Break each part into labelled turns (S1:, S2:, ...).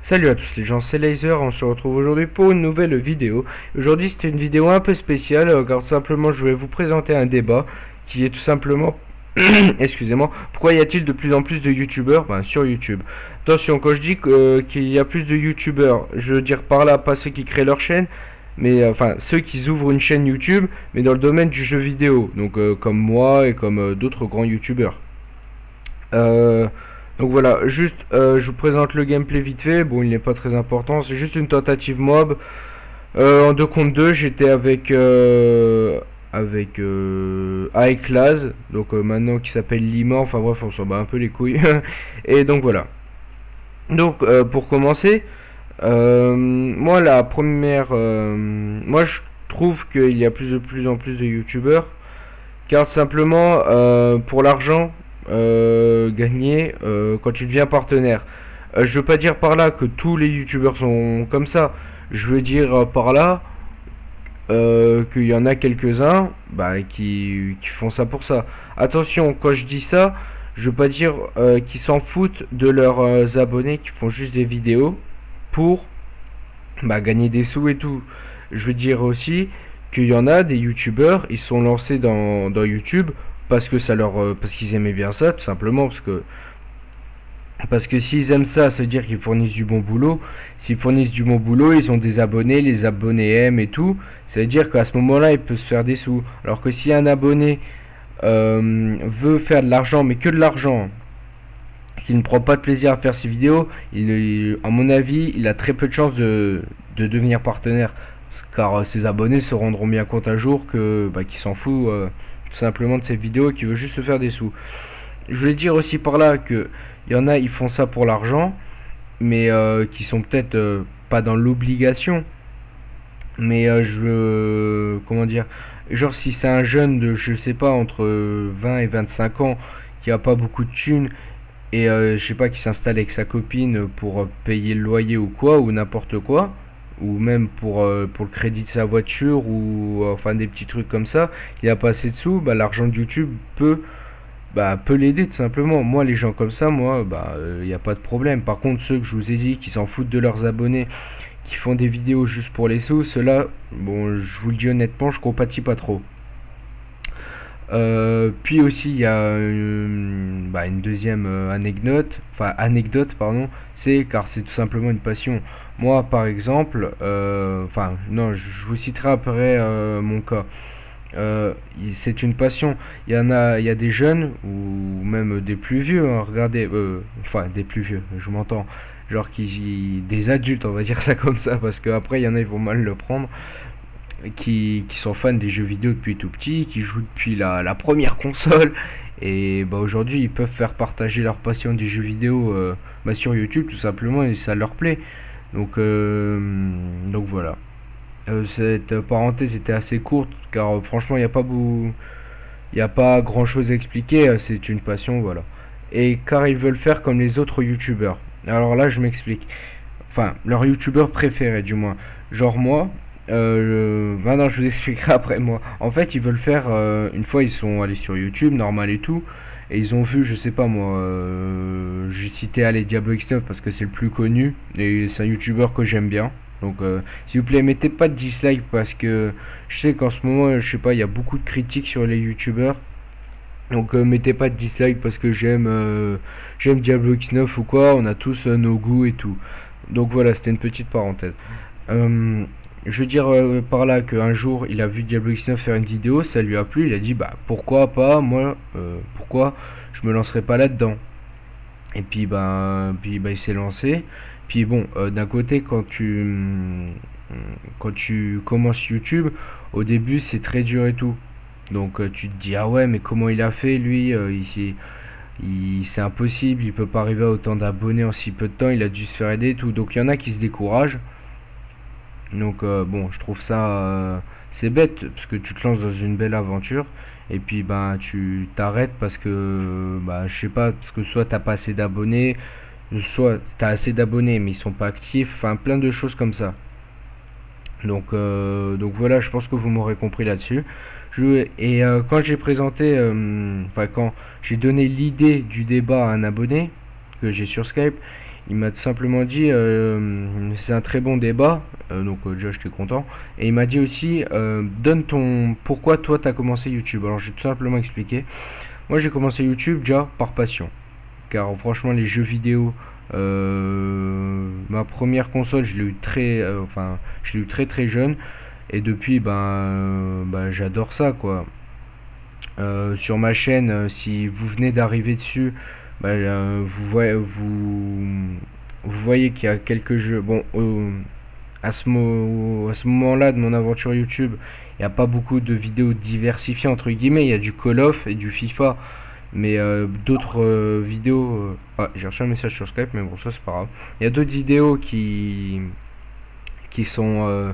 S1: Salut à tous les gens, c'est Laser, on se retrouve aujourd'hui pour une nouvelle vidéo. Aujourd'hui c'était une vidéo un peu spéciale car tout simplement je vais vous présenter un débat qui est tout simplement, excusez-moi, pourquoi y a-t-il de plus en plus de youtubeurs sur YouTube. Attention, quand je dis qu'il y a plus de youtubeurs, je veux dire par là pas ceux qui créent leur chaîne, mais enfin ceux qui ouvrent une chaîne YouTube, mais dans le domaine du jeu vidéo, donc comme moi et comme d'autres grands youtubeurs. Euh, donc voilà, juste je vous présente le gameplay vite fait. Bon, il n'est pas très important, c'est juste une tentative mob. En 2 contre 2, j'étais avec Laz, donc maintenant qui s'appelle Lima. Enfin bref, on s'en bat un peu les couilles. Et donc voilà. Donc pour commencer, moi la première, moi je trouve qu'il y a plus en plus de youtubeurs, car simplement pour l'argent gagné quand tu deviens partenaire. Je veux pas dire par là que tous les youtubeurs sont comme ça. Je veux dire par là qu'il y en a quelques-uns qui font ça pour ça. Attention, quand je dis ça, je veux pas dire qu'ils s'en foutent de leurs abonnés qui font juste des vidéos pour gagner des sous et tout. Je veux dire aussi qu'il y en a des youtubeurs, ils sont lancés dans YouTube parce que ça leur parce qu'ils aimaient bien ça, tout simplement, parce que s'ils aiment ça, ça veut dire qu'ils fournissent du bon boulot. S'ils fournissent du bon boulot, ils ont des abonnés, les abonnés aiment et tout, ça veut dire qu'à ce moment-là ils peuvent se faire des sous. Alors que si un abonné veut faire de l'argent, mais que de l'argent, qu'il ne prend pas de plaisir à faire ses vidéos, à mon avis, il a très peu de chances de devenir partenaire. Car ses abonnés se rendront bien compte un jour qu'il s'en fout tout simplement de ses vidéos et qu'il veut juste se faire des sous. Je voulais dire aussi par là que il y en a, ils font ça pour l'argent, mais qui sont peut-être pas dans l'obligation. Mais comment dire, genre si c'est un jeune de, je sais pas, entre 20 et 25 ans, qui a pas beaucoup de thunes, et je sais pas, qui s'installe avec sa copine pour payer le loyer ou quoi, ou n'importe quoi, ou même pour le crédit de sa voiture, ou enfin des petits trucs comme ça, il a pas assez de sous, l'argent de YouTube peut l'aider tout simplement. Moi, les gens comme ça, moi, il n'y a pas de problème. Par contre, ceux que je vous ai dit qui s'en foutent de leurs abonnés, qui font des vidéos juste pour les sous, ceux-là, bon, je vous le dis honnêtement, je compatis pas trop. Puis aussi il y a une deuxième anecdote pardon, c'est car c'est tout simplement une passion. Moi par exemple, non, je vous citerai après mon cas. C'est une passion. Il y a des jeunes ou même des plus vieux, hein, regardez, des plus vieux, je m'entends, genre des adultes, on va dire ça comme ça, parce qu'après il y en a ils vont mal le prendre, qui sont fans des jeux vidéo depuis tout petit, qui jouent depuis la première console, et aujourd'hui ils peuvent faire partager leur passion des jeux vidéo sur YouTube tout simplement, et ça leur plaît. Donc voilà. Cette parenthèse était assez courte car franchement il n'y a pas grand chose à expliquer, c'est une passion, voilà. Et car ils veulent faire comme les autres youtubeurs. Alors là je m'explique. Enfin, leur youtubeur préféré du moins. Genre moi, non, je vous expliquerai après moi. En fait, ils veulent faire. Une fois, ils sont allés sur YouTube, normal et tout, et ils ont vu, je sais pas moi, j'ai cité allez Diablo X9 parce que c'est le plus connu et c'est un youtubeur que j'aime bien. Donc, s'il vous plaît, mettez pas de dislike parce que je sais qu'en ce moment, je sais pas, il y a beaucoup de critiques sur les youtubeurs. Donc, mettez pas de dislike parce que j'aime Diablo X9 ou quoi. On a tous nos goûts et tout. Donc voilà, c'était une petite parenthèse. Je veux dire par là qu'un jour il a vu Diablo X9 faire une vidéo, ça lui a plu, il a dit pourquoi pas moi, pourquoi je me lancerai pas là-dedans. Et puis il s'est lancé. Puis bon, d'un côté quand tu commences YouTube, au début c'est très dur et tout. Donc tu te dis ah ouais mais comment il a fait lui, c'est impossible, il peut pas arriver à autant d'abonnés en si peu de temps, il a dû se faire aider et tout. Donc il y en a qui se découragent. Donc bon, je trouve ça c'est bête parce que tu te lances dans une belle aventure et puis tu t'arrêtes parce que je sais pas, parce que soit t'as pas assez d'abonnés, soit t'as assez d'abonnés mais ils sont pas actifs, enfin plein de choses comme ça. Donc voilà, je pense que vous m'aurez compris là-dessus. Quand j'ai présenté, quand j'ai donné l'idée du débat à un abonné que j'ai sur Skype, Il m'a tout simplement dit c'est un très bon débat, donc déjà j'étais content. Et il m'a dit aussi donne ton pourquoi toi t'as commencé YouTube. Alors j'ai tout simplement expliqué. Moi j'ai commencé YouTube déjà par passion, car franchement les jeux vidéo, ma première console je l'ai eu je l'ai eu très très jeune, et depuis j'adore ça quoi. Sur ma chaîne, si vous venez d'arriver dessus, vous voyez qu'il y a quelques jeux. Bon, à ce moment-là de mon aventure YouTube, il n'y a pas beaucoup de vidéos diversifiées entre guillemets. Il y a du Call of et du FIFA, mais d'autres vidéos. Ah, j'ai reçu un message sur Skype, mais bon, ça c'est pas grave. Il y a d'autres vidéos qui sont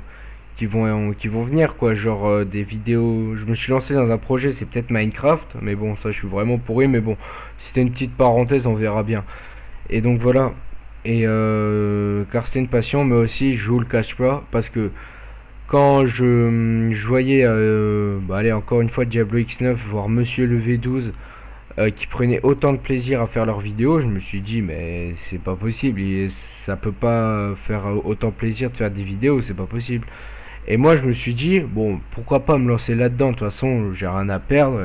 S1: qui vont venir quoi, genre des vidéos. Je me suis lancé dans un projet, c'est peut-être Minecraft, mais bon, ça je suis vraiment pourri, mais bon, c'était une petite parenthèse, on verra bien. Et donc voilà. Et car c'était une passion, mais aussi je vous le cache pas, parce que quand je voyais allez, encore une fois Diablo X9, voir Monsieur le V12 qui prenait autant de plaisir à faire leurs vidéos, je me suis dit mais c'est pas possible, ça peut pas faire autant plaisir de faire des vidéos, c'est pas possible. Et moi je me suis dit bon, pourquoi pas me lancer là-dedans, de toute façon j'ai rien à perdre,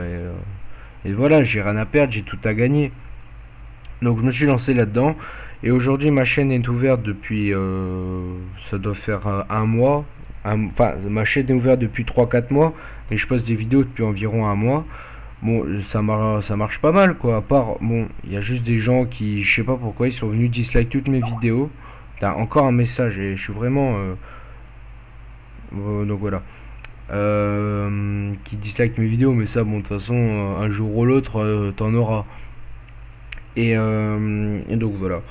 S1: et voilà, j'ai rien à perdre, j'ai tout à gagner. Donc je me suis lancé là-dedans, et aujourd'hui ma chaîne est ouverte depuis ça doit faire un mois. Enfin, ma chaîne est ouverte depuis 3 4 mois, mais je poste des vidéos depuis environ un mois. Bon, ça marche pas mal quoi. À part, bon, il y a juste des gens qui, je sais pas pourquoi, ils sont venus dislike toutes mes vidéos. T'as encore un message et je suis vraiment. Donc voilà. Qui dislike mes vidéos, mais ça, bon, de toute façon, un jour ou l'autre, t'en auras. Et donc voilà.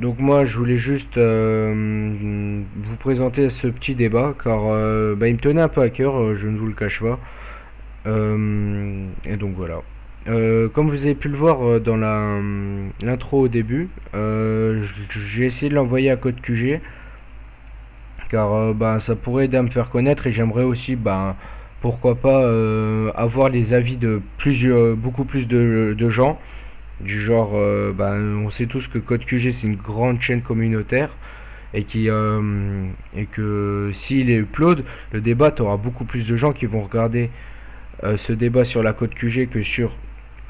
S1: Donc moi je voulais juste vous présenter ce petit débat, car il me tenait un peu à cœur, je ne vous le cache pas. Et donc voilà. Comme vous avez pu le voir dans l'intro au début, j'ai essayé de l'envoyer à Code QG, car ça pourrait aider à me faire connaître, et j'aimerais aussi pourquoi pas avoir les avis de beaucoup plus de gens. Du genre, on sait tous que Code QG c'est une grande chaîne communautaire, et et que s'il est upload, le débat, aura beaucoup plus de gens qui vont regarder ce débat sur la Code QG que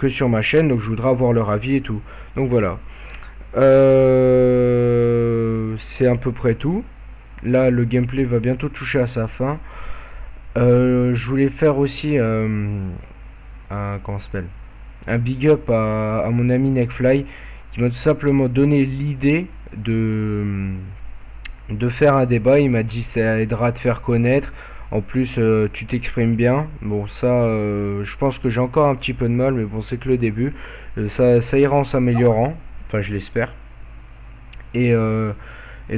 S1: sur ma chaîne. Donc je voudrais avoir leur avis et tout. Donc voilà. C'est à peu près tout. Là le gameplay va bientôt toucher à sa fin. Je voulais faire aussi comment s'appelle, un big up à mon ami Neckfly, qui m'a tout simplement donné l'idée de faire un débat. Il m'a dit ça aidera à te faire connaître. En plus, tu t'exprimes bien. Bon, ça, je pense que j'ai encore un petit peu de mal, mais bon, c'est que le début. Ça ira en s'améliorant. Enfin, je l'espère. Et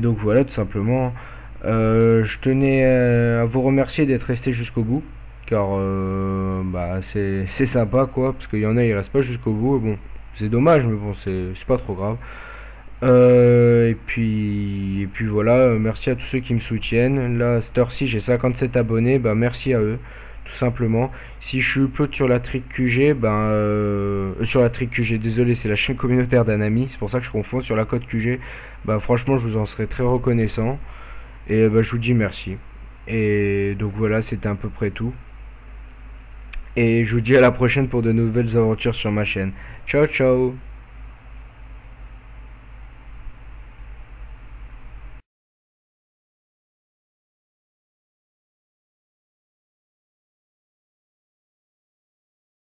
S1: donc voilà, tout simplement. Je tenais à vous remercier d'être resté jusqu'au bout, car c'est sympa quoi, parce qu'il y en a ils restent pas jusqu'au bout. Bon, c'est dommage, mais bon, c'est pas trop grave. Et puis voilà, merci à tous ceux qui me soutiennent. Là, cette heure-ci, j'ai 57 abonnés, merci à eux, tout simplement. Si je suis upload sur la Trick QG, sur la Trick QG, désolé, c'est la chaîne communautaire d'un ami, c'est pour ça que je confonds. Sur la Code QG, franchement, je vous en serais très reconnaissant. Et je vous dis merci. Et donc voilà, c'était à peu près tout. Et je vous dis à la prochaine pour de nouvelles aventures sur ma chaîne. Ciao ciao.